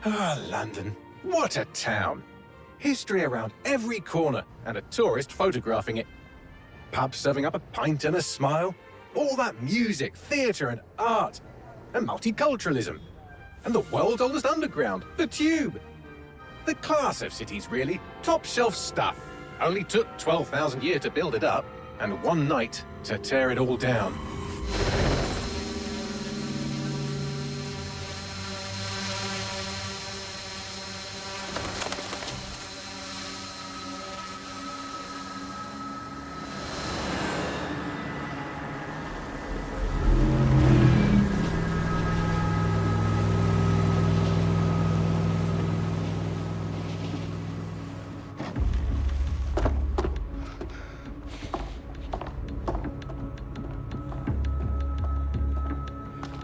Ah, London. What a town. History around every corner and a tourist photographing it. Pubs serving up a pint and a smile. All that music, theatre and art. And multiculturalism. And the world's oldest underground, the Tube. The class of cities, really. Top shelf stuff. Only took 12,000 years to build it up, and one night to tear it all down.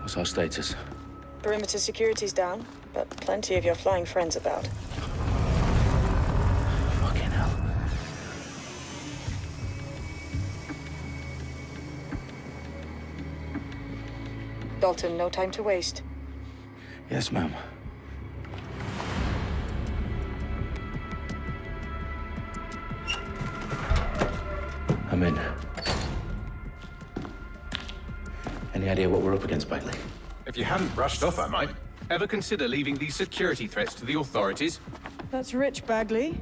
What's our status? Perimeter security's down, but plenty of your flying friends about. Fucking hell. Dalton, no time to waste. Yes, ma'am. I'm in. Any idea what we're up against, Bagley? If you hadn't brushed off, I might. Ever consider leaving these security threats to the authorities? That's rich, Bagley.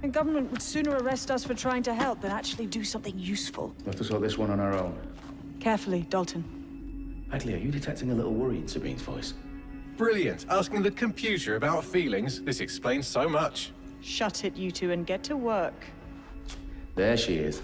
The government would sooner arrest us for trying to help than actually do something useful. We'll have to sort this one on our own. Carefully, Dalton. Bagley, are you detecting a little worry in Sabine's voice? Brilliant. Asking the computer about feelings. This explains so much. Shut it, you two, and get to work. There she is.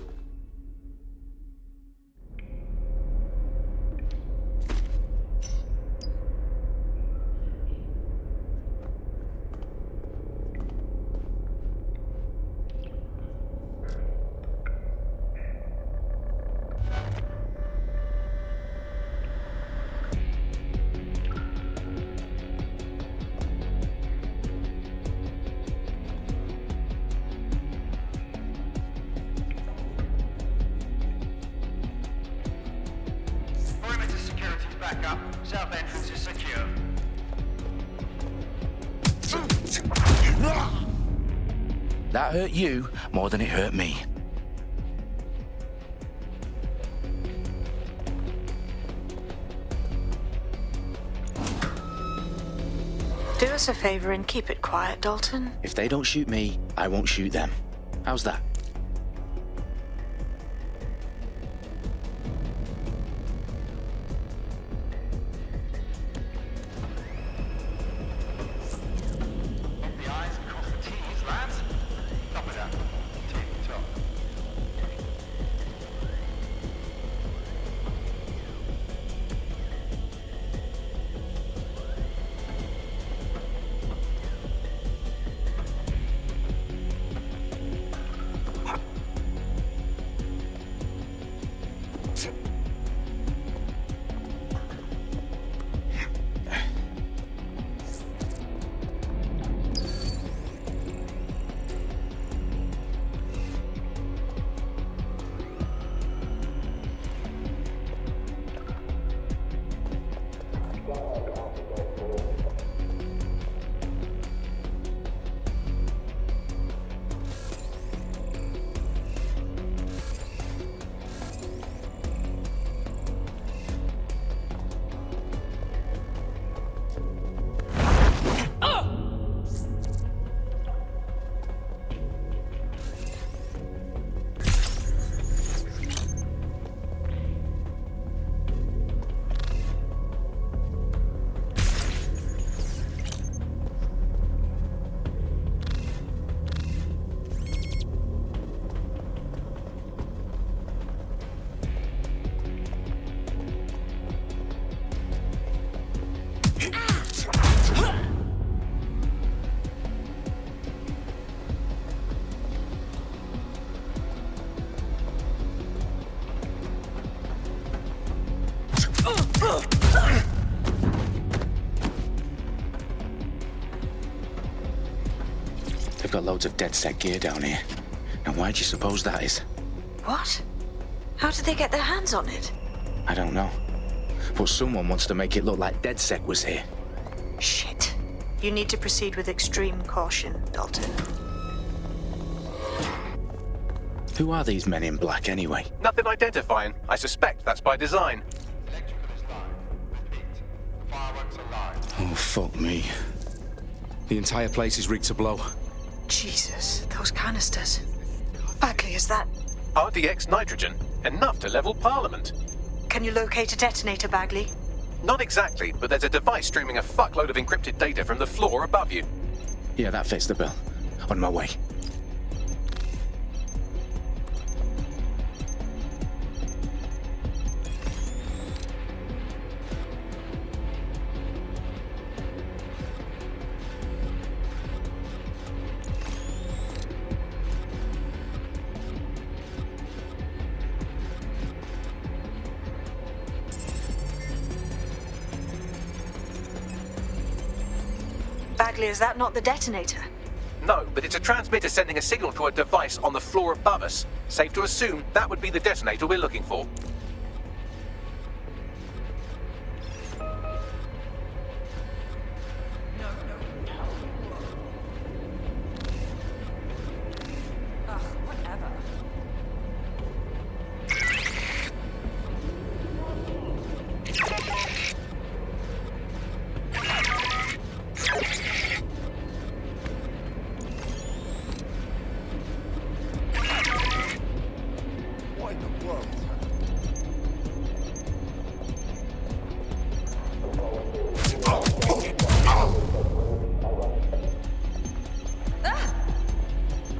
South entrance is secure. That hurt you more than it hurt me. Do us a favor and keep it quiet, Dalton. If they don't shoot me, I won't shoot them. How's that? They've got loads of DedSec gear down here. Now why do you suppose that is? What? How did they get their hands on it? I don't know. But someone wants to make it look like DedSec was here. Shit. You need to proceed with extreme caution, Dalton. Who are these men in black anyway? Nothing identifying. I suspect that's by design. Electrical is live. Repeat. Fireworks are live. Oh, fuck me. The entire place is rigged to blow. Jesus, those canisters. Bagley, is that... RDX nitrogen. Enough to level Parliament. Can you locate a detonator, Bagley? Not exactly, but there's a device streaming a fuckload of encrypted data from the floor above you. Yeah, that fits the bill. On my way. Bagley, is that not the detonator? No, but it's a transmitter sending a signal to a device on the floor above us. Safe to assume that would be the detonator we're looking for.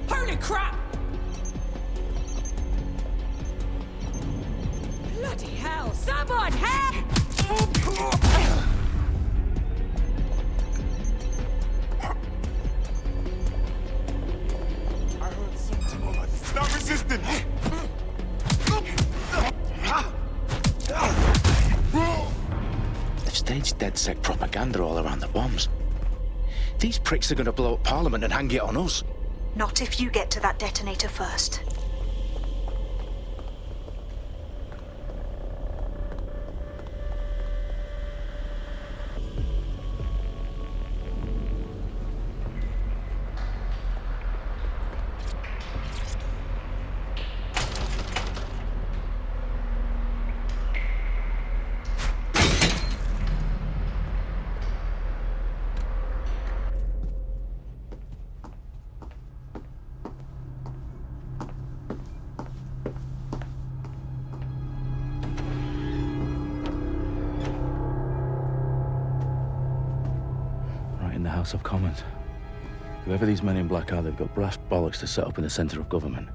Holy crap! Bloody hell! Someone help! I heard something on my... Stop resisting! They've staged DedSec propaganda all around the bombs. These pricks are gonna blow up Parliament and hang it on us. Not if you get to that detonator first. In the House of Commons. Whoever these men in black are, they've got brass bollocks to set up in the centre of government.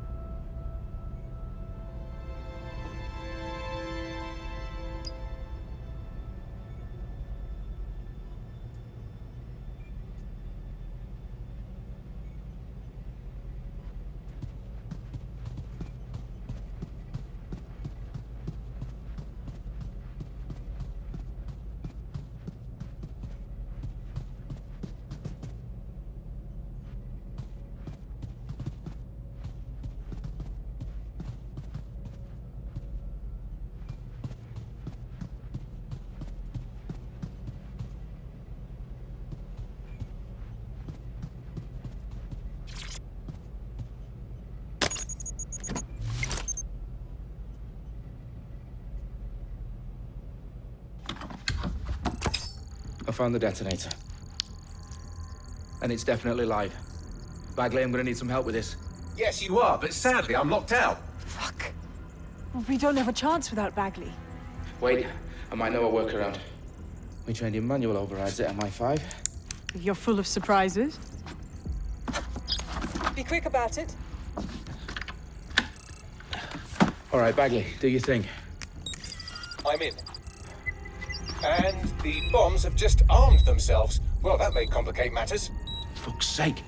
I found the detonator. And it's definitely live. Bagley, I'm gonna need some help with this. Yes, you are, but sadly I'm locked out. Fuck. We don't have a chance without Bagley. Wait, I might know a workaround. We trained in manual overrides at MI5. You're full of surprises. Be quick about it. All right, Bagley, do your thing. I'm in. And the bombs have just armed themselves. Well, that may complicate matters. Fuck's sake.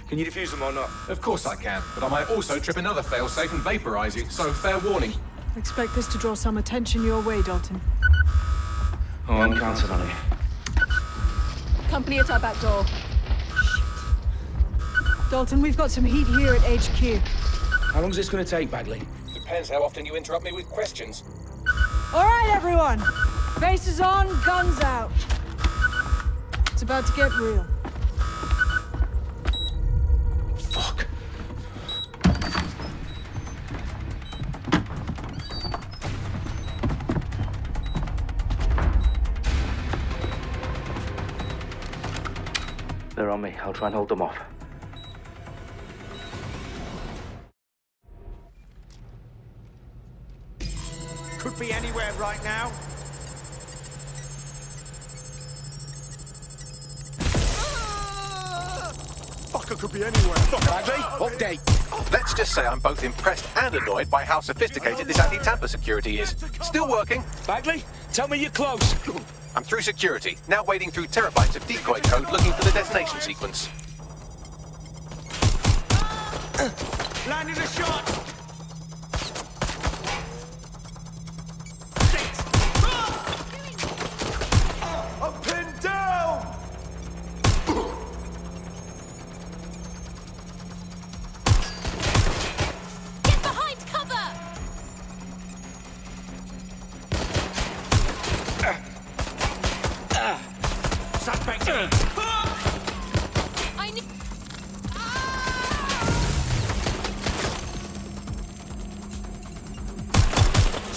Can you defuse them or not? Of course I can, but I might also trip another failsafe and vaporize you, so fair warning. Expect this to draw some attention your way, Dalton. Oh, I'm counting on it. Company at our back door. Shit. Dalton, we've got some heat here at HQ. How long is this gonna take, Bagley? Depends how often you interrupt me with questions. All right, everyone. Faces on, guns out. It's about to get real. Fuck. They're on me. I'll try and hold them off. Could be anywhere right now. Fucker could be anywhere. Bagley, update. Let's just say I'm both impressed and annoyed by how sophisticated this anti-tamper security is. Still working. Bagley, tell me you're close. I'm through security, now wading through terabytes of decoy code looking for the detonation sequence. Landing a shot. Up and down. Get behind cover! Suspect in. I need...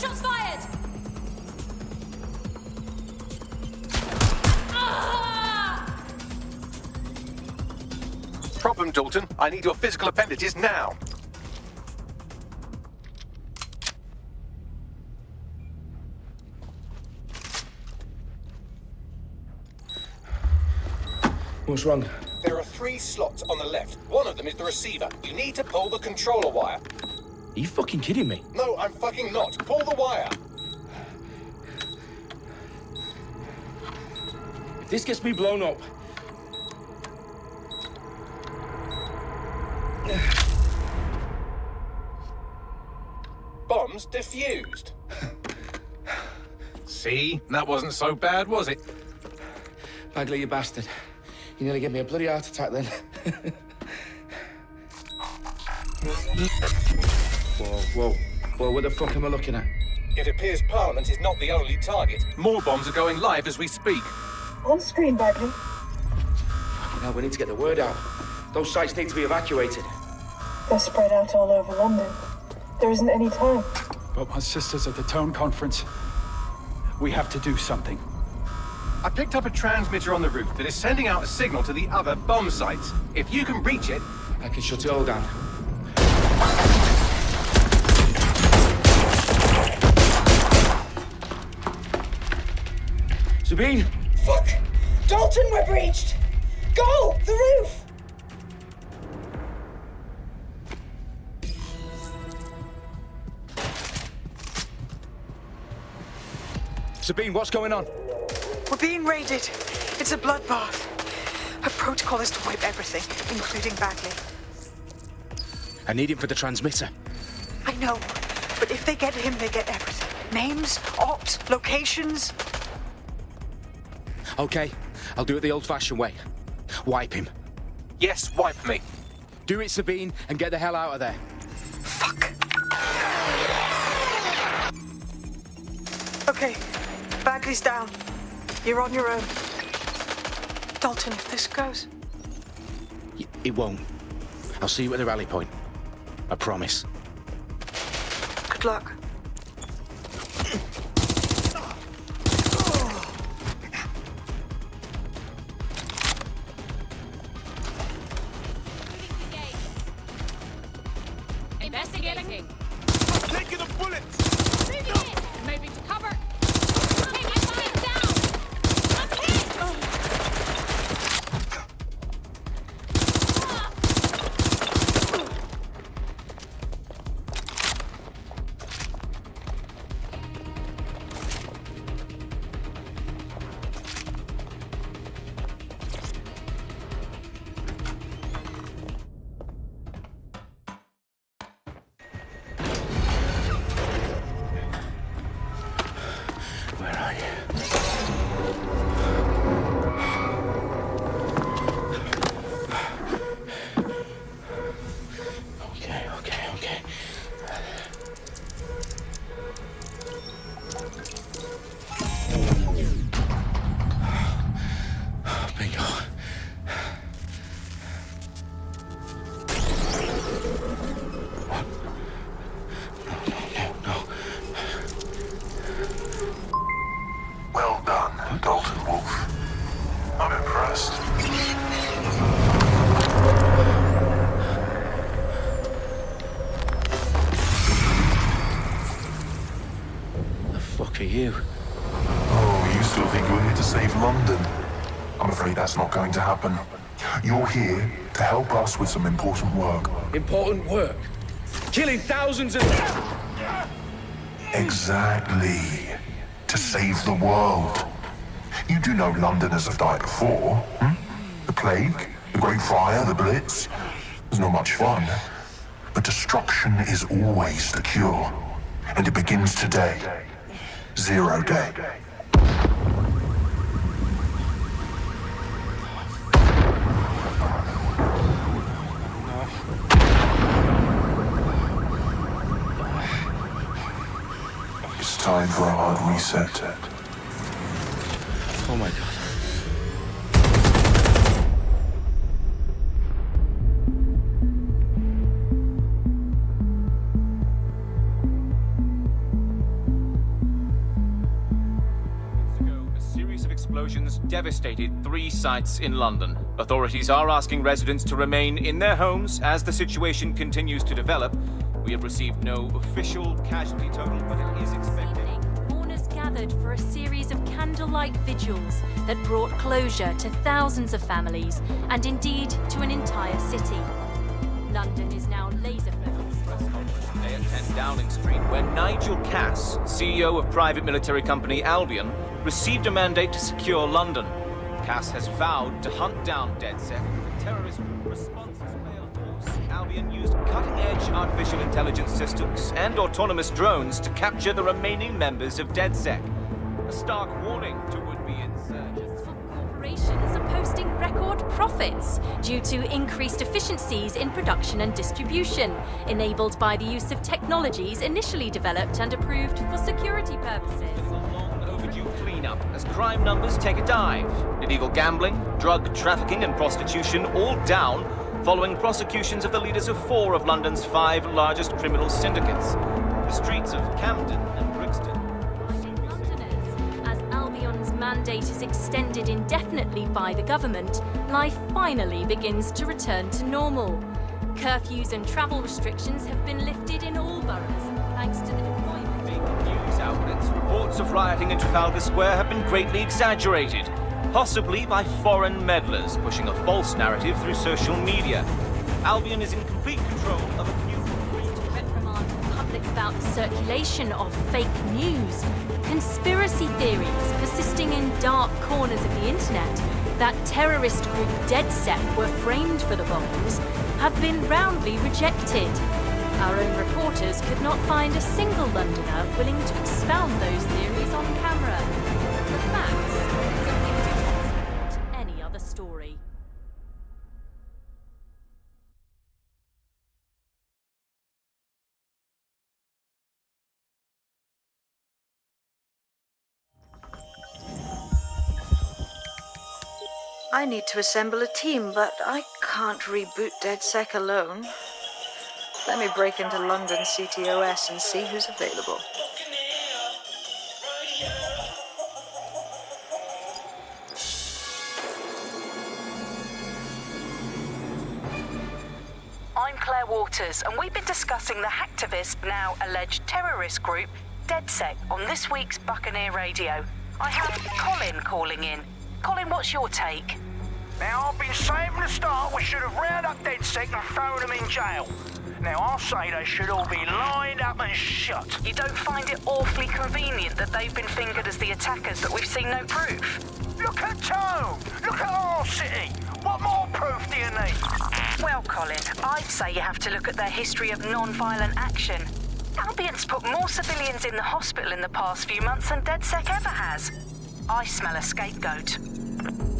Shots fired! Problem, Dalton. I need your physical appendages now. What's wrong? There are 3 slots on the left. One of them is the receiver. You need to pull the controller wire. Are you fucking kidding me? No, I'm fucking not. Pull the wire. If this gets me blown up... Bombs defused. See? That wasn't so bad, was it? Bagley, you bastard. You nearly gave me a bloody heart attack then. Whoa, what the fuck am I looking at? It appears Parliament is not the only target. More bombs are going live as we speak. On screen, Bagley. Now we need to get the word out. Those sites need to be evacuated. They're spread out all over London. There isn't any time. But my sister's at the town conference. We have to do something. I picked up a transmitter on the roof that is sending out a signal to the other bomb sites. If you can reach it... I can shut it all down. Sabine! Fuck! Dalton, we're breached! Go! The roof! Sabine, what's going on? We're being raided. It's a bloodbath. Her protocol is to wipe everything, including Bagley. I need him for the transmitter. I know, but if they get him, they get everything. Names, opt, locations. Okay, I'll do it the old-fashioned way. Wipe him. Yes, wipe me. Do it, Sabine, and get the hell out of there. Fuck. Okay, Bagley's down. You're on your own. Dalton, if this goes... It won't. I'll see you at the rally point. I promise. Good luck. Investigating. Taking a bullet. Moving to cover. Take my fire down. I'm hit. not going to happen. You're here to help us with some important work. Important work? Killing thousands of... Exactly. To save the world. You do know Londoners have died before, hmm? The plague, the Great Fire, the Blitz. It's not much fun. But destruction is always the cure. And it begins today. 0 day. It's time for a hard reset. Oh my God. Explosions devastated 3 sites in London. Authorities are asking residents to remain in their homes as the situation continues to develop. We have received no official casualty total, but it is expected. Mourners gathered for a series of candlelight vigils that brought closure to thousands of families and indeed to an entire city. London is now laser-focused. Today at 10 Downing Street, where Nigel Cass, CEO of private military company Albion, received a mandate to secure London. Cass has vowed to hunt down DedSec, the terrorist response force. Albion used cutting-edge artificial intelligence systems and autonomous drones to capture the remaining members of DedSec. A stark warning to would-be insurgents. Corporations are posting record profits due to increased efficiencies in production and distribution, enabled by the use of technologies initially developed and approved for security purposes. Cleanup as crime numbers take a dive. Illegal gambling, drug trafficking and prostitution all down following prosecutions of the leaders of 4 of London's 5 largest criminal syndicates. The streets of Camden and Brixton. Londoners, as Albion's mandate is extended indefinitely by the government, life finally begins to return to normal. Curfews and travel restrictions have been lifted in all boroughs, thanks to the deployment. News outlets, reports of rioting in Trafalgar Square have been greatly exaggerated, possibly by foreign meddlers pushing a false narrative through social media. Albion is in complete control of a new reprimand the public about the circulation of fake news, conspiracy theories persisting in dark corners of the internet that terrorist group DedSec were framed for the bombings have been roundly rejected. Our own reporters could not find a single Londoner willing to expound those theories on camera. The facts simply don't support any other story. I need to assemble a team, but I can't reboot DedSec alone. Let me break into London ctOS and see who's available. I'm Claire Waters, and we've been discussing the hacktivist, now alleged terrorist group, DedSec, on this week's Buccaneer Radio. I have Colin calling in. Colin, what's your take? Now, I've been saying from the start we should have rounded up DedSec and thrown them in jail. Now, I'll say they should all be lined up and shot. You don't find it awfully convenient that they've been fingered as the attackers, but we've seen no proof? Look at Tone! Look at our city! What more proof do you need? Well, Colin, I'd say you have to look at their history of non-violent action. Albion's put more civilians in the hospital in the past few months than DedSec ever has. I smell a scapegoat.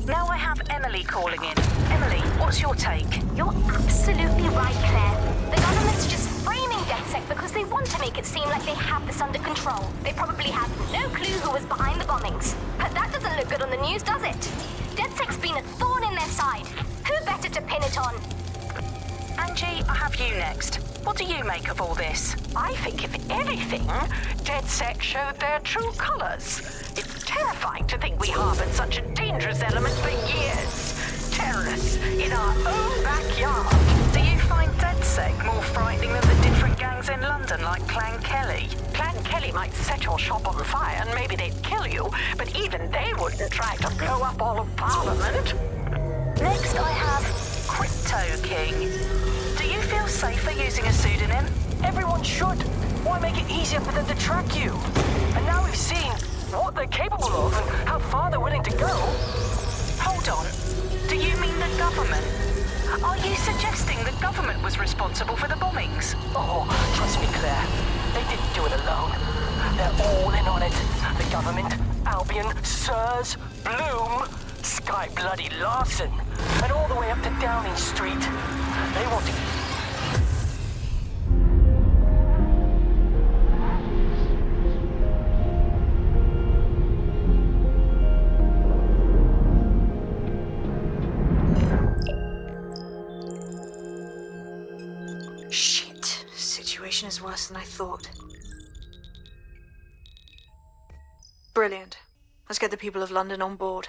Now I have Emily calling in. Emily, what's your take? You're absolutely right, Claire. The government's just framing DedSec because they want to make it seem like they have this under control. They probably have no clue who was behind the bombings. But that doesn't look good on the news, does it? DedSec's been a thorn in their side. Who better to pin it on? Angie, I have you next. What do you make of all this? I think, if anything, DedSec showed their true colors. It's terrifying to think we harbored such a dangerous element for years. Terrorists in our own backyard. Do you find DedSec more frightening than the different gangs in London, like Clan Kelly? Clan Kelly might set your shop on fire and maybe they'd kill you, but even they wouldn't try to blow up all of Parliament. King. Do you feel safer using a pseudonym? Everyone should. Why make it easier for them to track you? And now we've seen what they're capable of and how far they're willing to go. Hold on. Do you mean the government? Are you suggesting the government was responsible for the bombings? Oh, trust me, Claire. They didn't do it alone. They're all in on it. The government, Albion, Sirs, Bloom, Sky Bloody Larson, and all the way up to Downing Street. They want to... Shit. Situation is worse than I thought. Brilliant. Let's get the people of London on board.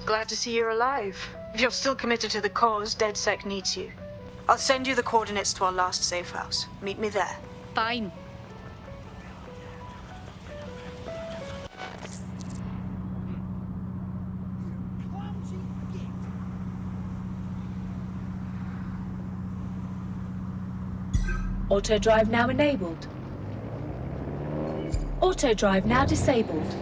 Glad to see you're alive. If you're still committed to the cause, DedSec needs you. I'll send you the coordinates to our last safe house. Meet me there. Fine. Auto drive now enabled. Auto drive now disabled.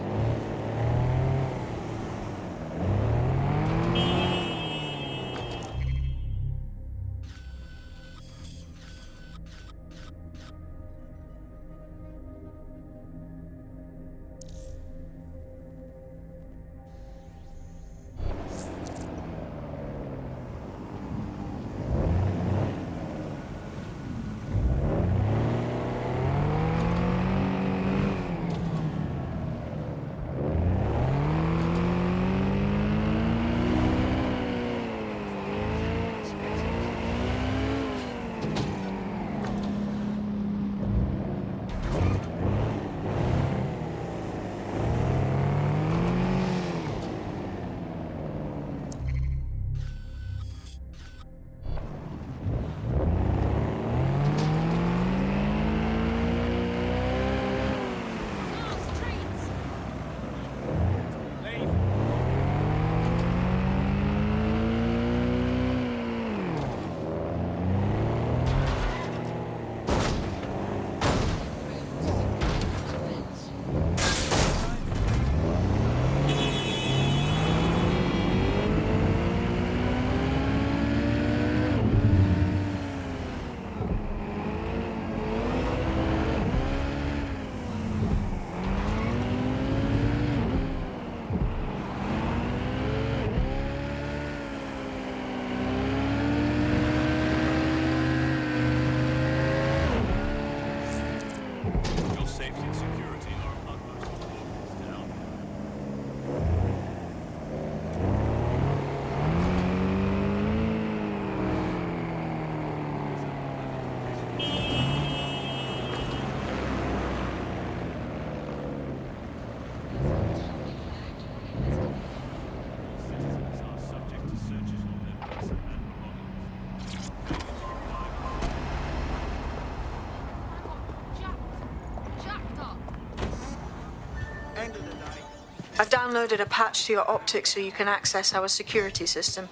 I've downloaded a patch to your optics so you can access our security system.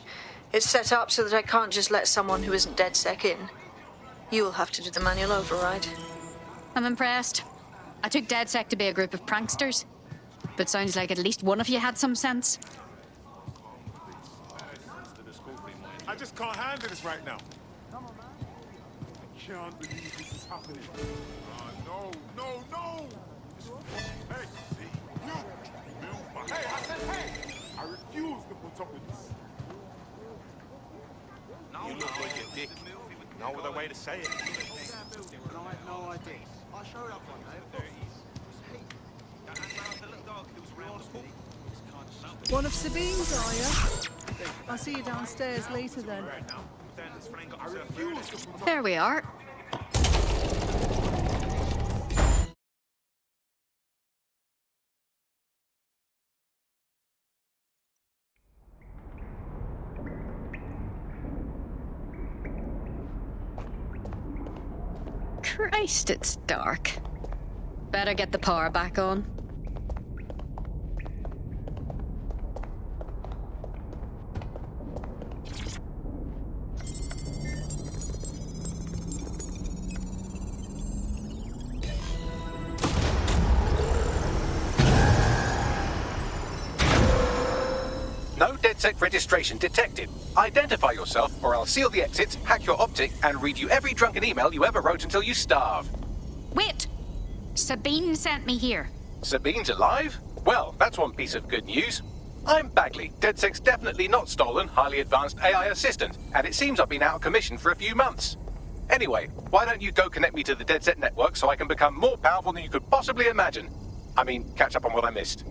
It's set up so that I can't just let someone who isn't DedSec in. You'll have to do the manual override. I'm impressed. I took DedSec to be a group of pranksters, but sounds like at least one of you had some sense. I just can't handle this right now. I can't believe this is happening. No. Hey, hey, I said hey! I refuse to put up with this. You look like a dick. No other way to say it. I had no idea. I showed up one day. One of Sabine's, are you? I'll see you downstairs later then. There we are. Christ, it's dark. Better get the power back on. No DedSec registration detected. Identify yourself, or I'll seal the exits, hack your optic, and read you every drunken email you ever wrote until you starve. Wait! Sabine sent me here. Sabine's alive? Well, that's one piece of good news. I'm Bagley, DedSec's definitely not stolen, highly advanced AI assistant, and it seems I've been out of commission for a few months. Anyway, why don't you go connect me to the DedSec network so I can become more powerful than you could possibly imagine? I mean, catch up on what I missed.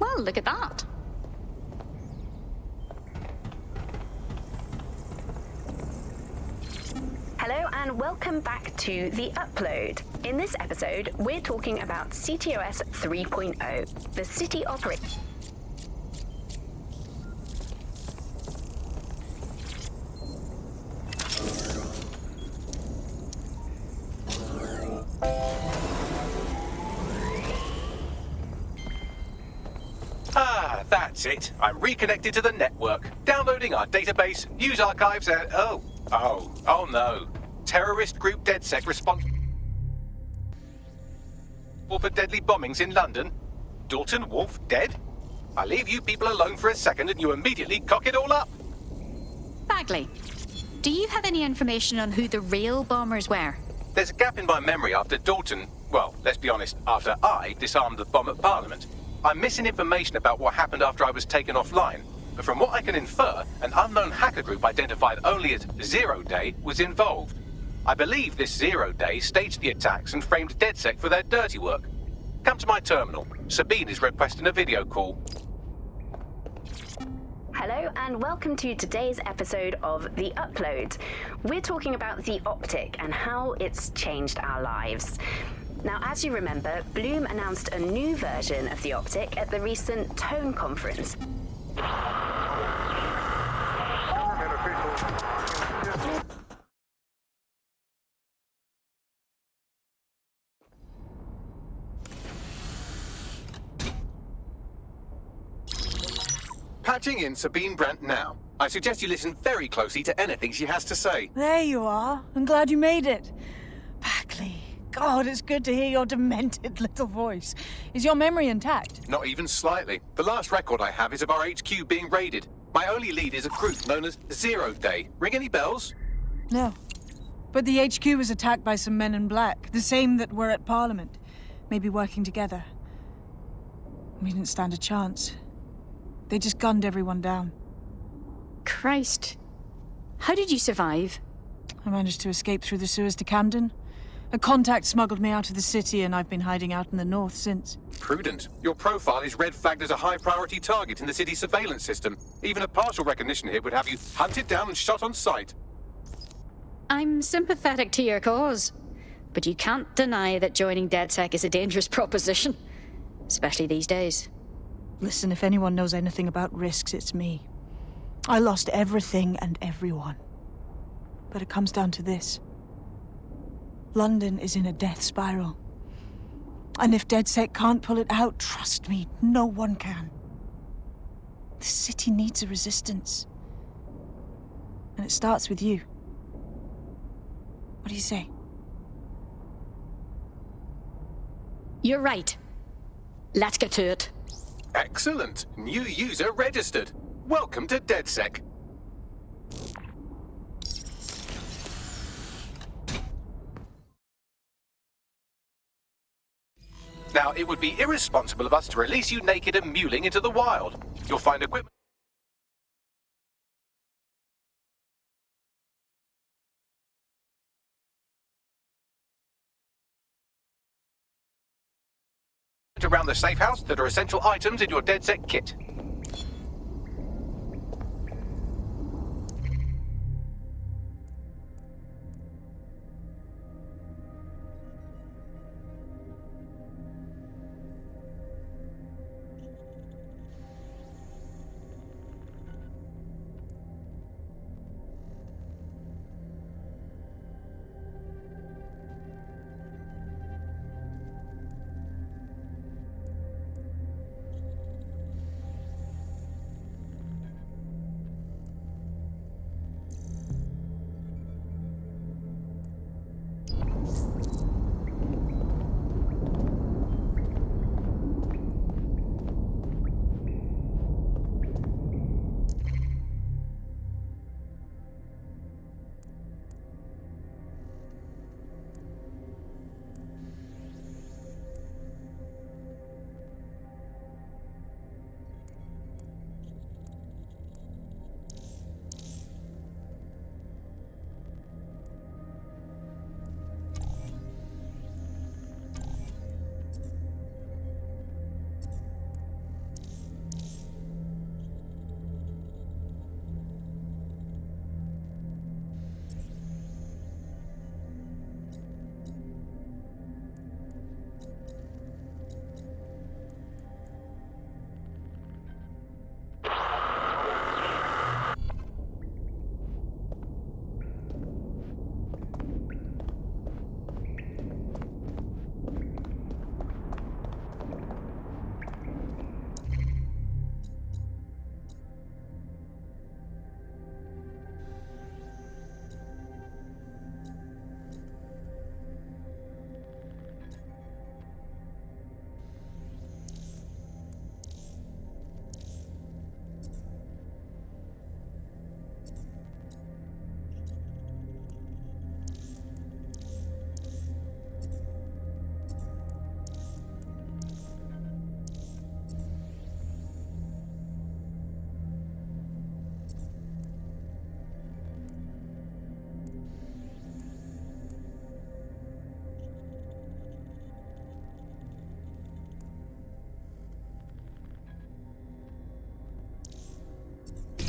Well, look at that. Hello and welcome back to The Upload. In this episode, we're talking about ctOS 3.0, the city operating. That's it. I'm reconnected to the network, downloading our database, news archives, and oh no. Terrorist group DedSec responsible for deadly bombings in London. Dalton Wolf dead? I leave you people alone for a second and you immediately cock it all up. Bagley, do you have any information on who the real bombers were? There's a gap in my memory after Dalton, well, let's be honest, after I disarmed the bomb at Parliament. I'm missing information about what happened after I was taken offline, but from what I can infer, an unknown hacker group identified only as Zero Day was involved. I believe this Zero Day staged the attacks and framed DedSec for their dirty work. Come to my terminal. Sabine is requesting a video call. Hello and welcome to today's episode of The Upload. We're talking about the optic and how it's changed our lives. Now, as you remember, Bloom announced a new version of the optic at the recent Tone conference. Patching in Sabine Brandt now. I suggest you listen very closely to anything she has to say. There you are. I'm glad you made it. Bagley. God, it's good to hear your demented little voice. Is your memory intact? Not even slightly. The last record I have is of our HQ being raided. My only lead is a group known as Zero Day. Ring any bells? No. But the HQ was attacked by some men in black, the same that were at Parliament. Maybe working together. We didn't stand a chance. They just gunned everyone down. Christ. How did you survive? I managed to escape through the sewers to Camden. A contact smuggled me out of the city, and I've been hiding out in the north since. Prudent. Your profile is red flagged as a high-priority target in the city's surveillance system. Even a partial recognition here would have you hunted down and shot on sight. I'm sympathetic to your cause, But you can't deny that joining DedSec is a dangerous proposition. Especially these days. Listen, if anyone knows anything about risks, it's me. I lost everything and everyone. But it comes down to this. London is in a death spiral. And if DedSec can't pull it out, trust me, no one can. The city needs a resistance. And it starts with you. What do you say? You're right. Let's get to it. Excellent. New user registered. Welcome to DedSec. Now, it would be irresponsible of us to release you naked and mewling into the wild. You'll find equipment around the safe house that are essential items in your DedSec kit.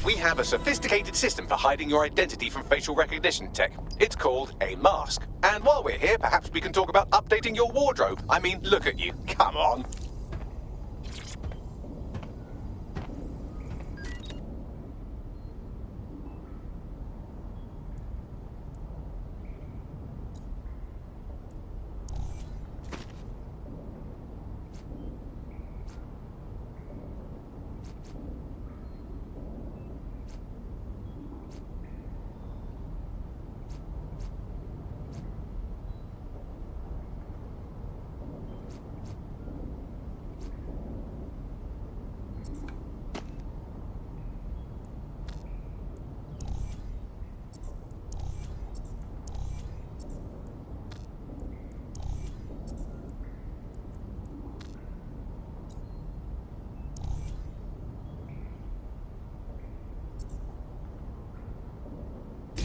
We have a sophisticated system for hiding your identity from facial recognition tech. It's called a mask. And while we're here, perhaps we can talk about updating your wardrobe. I mean, look at you. Come on.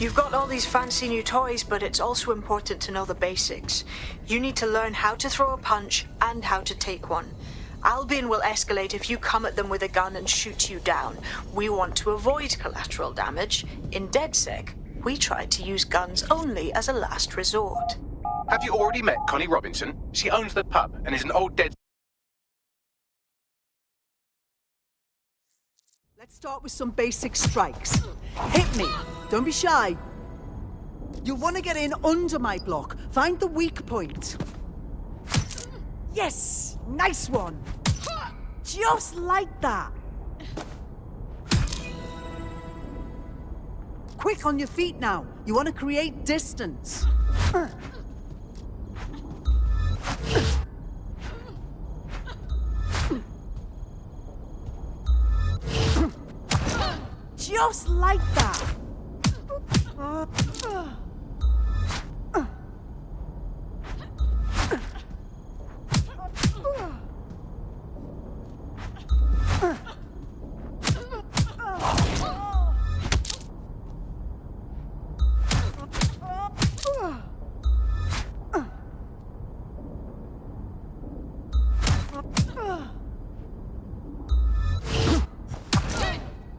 You've got all these fancy new toys, but it's also important to know the basics. You need to learn how to throw a punch and how to take one. Albion will escalate if you come at them with a gun and shoot you down. We want to avoid collateral damage. In DedSec, we try to use guns only as a last resort. Have you already met Connie Robinson? She owns the pub and is an old dead... Let's start with some basic strikes. Hit me. Don't be shy. You want to get in under my block. Find the weak point. Yes! Nice one! Just like that. Quick on your feet now. You want to create distance. Just like that.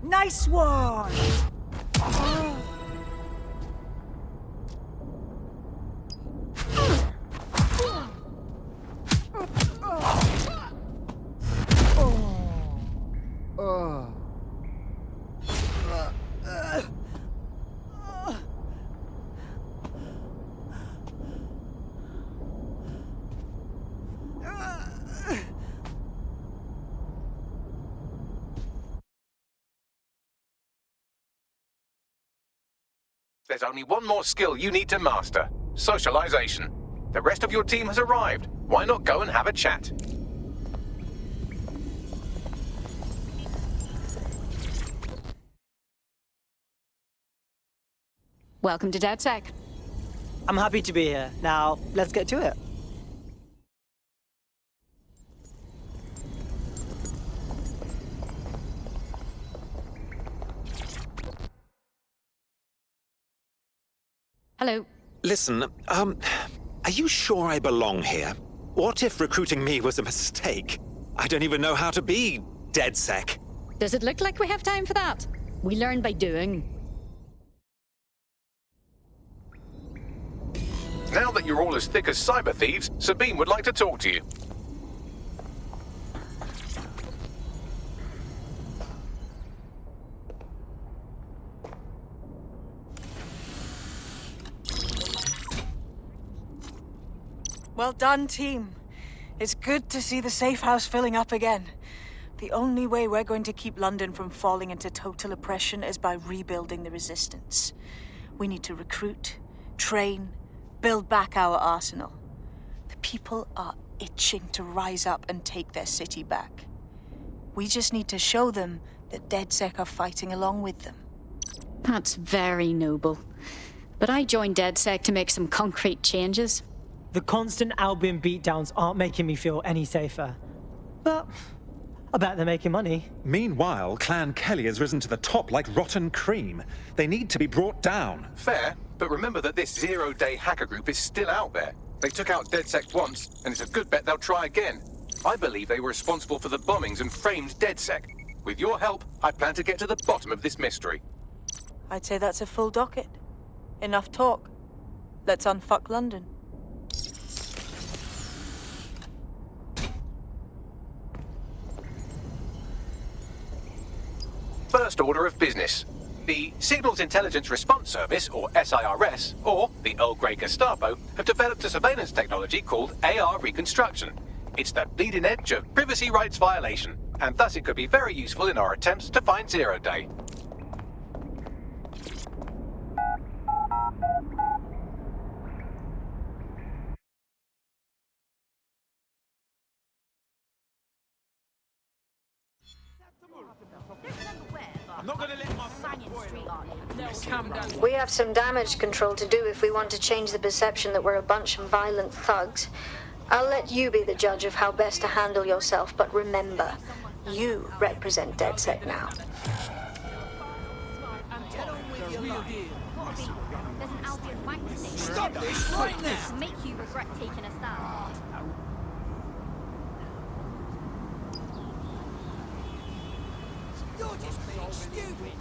Nice one! There's only one more skill you need to master. Socialization. The rest of your team has arrived. Why not go and have a chat? Welcome to DedSec. I'm happy to be here. Now, let's get to it. Hello. Listen, are you sure I belong here? What if recruiting me was a mistake? I don't even know how to be DedSec. Does it look like we have time for that? We learn by doing. Now that you're all as thick as cyber thieves, Sabine would like to talk to you. Well done, team. It's good to see the safe house filling up again. The only way we're going to keep London from falling into total oppression is by rebuilding the resistance. We need to recruit, train, build back our arsenal. The people are itching to rise up and take their city back. We just need to show them that DedSec are fighting along with them. That's very noble. But I joined DedSec to make some concrete changes. The constant Albion beatdowns aren't making me feel any safer. But I bet they're making money. Meanwhile, Clan Kelly has risen to the top like rotten cream. They need to be brought down. Fair, but remember that this zero-day hacker group is still out there. They took out DedSec once, and it's a good bet they'll try again. I believe they were responsible for the bombings and framed DedSec. With your help, I plan to get to the bottom of this mystery. I'd say that's a full docket. Enough talk. Let's unfuck London. First order of business. The Signals Intelligence Response Service, or SIRS, or the Earl Grey Gestapo, have developed a surveillance technology called AR Reconstruction. It's the bleeding edge of privacy rights violation, and thus it could be very useful in our attempts to find Zero Day. I'm not gonna let my We have some damage control to do if we want to change the perception that we're a bunch of violent thugs. I'll let you be the judge of how best to handle yourself, but remember, you represent DedSec now. Stop this right now! Make you regret taking a stand. You're just being stupid.